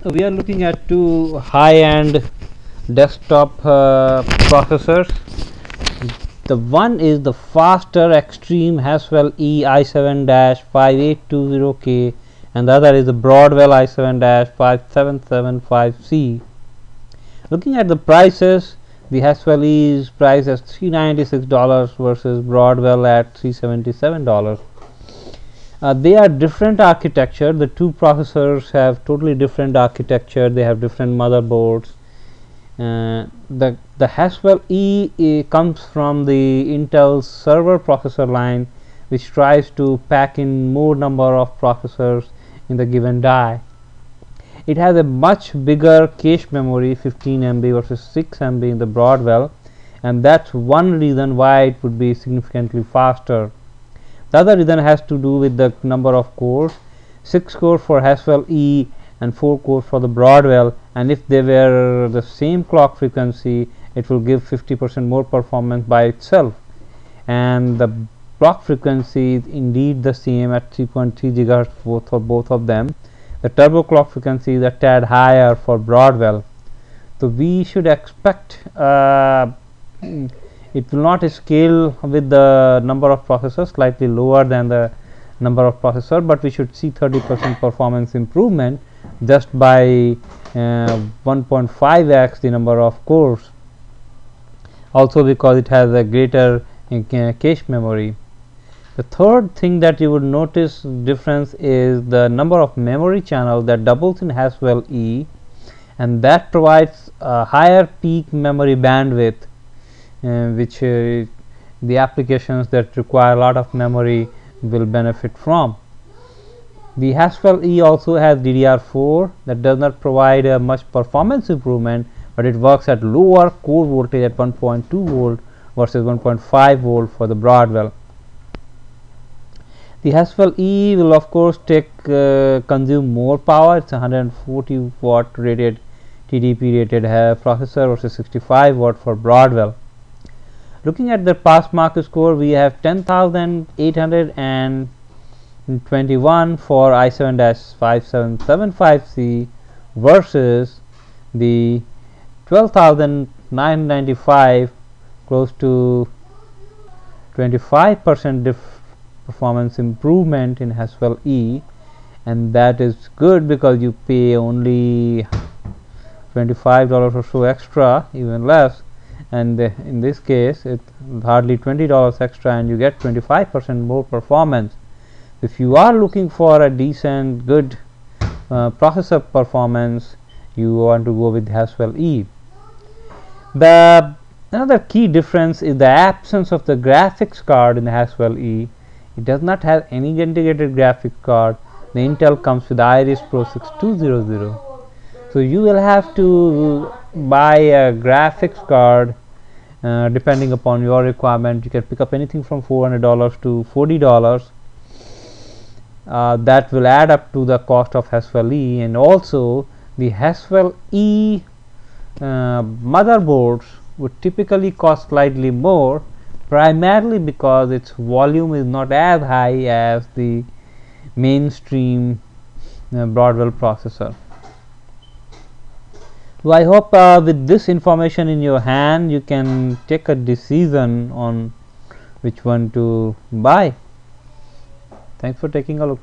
we are looking at two high-end desktop processors. The one is the faster Extreme Haswell i7-5820K and the other is the Broadwell i7-5775c. Looking at the prices, the Haswell E is priced as $396 versus Broadwell at $377. They are different architecture. The two processors have totally different architecture. They have different motherboards. The Haswell E comes from the Intel server processor line, which tries to pack in more number of processors in the given die. It has a much bigger cache memory, 15 MB versus 6 MB in the Broadwell, and that's one reason why it would be significantly faster. The other reason has to do with the number of cores, 6 cores for Haswell E and 4 cores for the Broadwell, and if they were the same clock frequency, it will give 50% more performance by itself. And the clock frequency is indeed the same at 3.3 GHz for both of them. The turbo clock frequency is a tad higher for Broadwell. So we should expect it will not scale with the number of processors, slightly lower than the number of processors, but we should see 30% performance improvement just by 1.5x the number of cores, also because it has a greater cache memory. The third thing that you would notice difference is the number of memory channels that doubles in Haswell E, and that provides a higher peak memory bandwidth, which the applications that require a lot of memory will benefit from. The Haswell E also has DDR4 that does not provide much performance improvement, but it works at lower core voltage at 1.2 volt versus 1.5 volt for the Broadwell. The Haswell E will of course consume more power. It's a 140 watt rated TDP rated processor versus 65 watt for Broadwell. Looking at the pass mark score, we have 10,821 for i7-5775c versus the 12,995, close to 25% performance improvement in Haswell E, and that is good because you pay only $25 or so extra, even less, and in this case it's hardly $20 extra and you get 25% more performance. If you are looking for a decent good processor performance, you want to go with Haswell E. Another key difference is the absence of the graphics card in the Haswell E. It does not have any integrated graphics card. The Intel comes with Iris Pro 6200. So you will have to buy a graphics card depending upon your requirement. You can pick up anything from $400 to $40. That will add up to the cost of Haswell E, and also the Haswell E motherboards would typically cost slightly more, primarily because its volume is not as high as the mainstream Broadwell processor. So I hope with this information in your hand you can take a decision on which one to buy. Thanks for taking a look.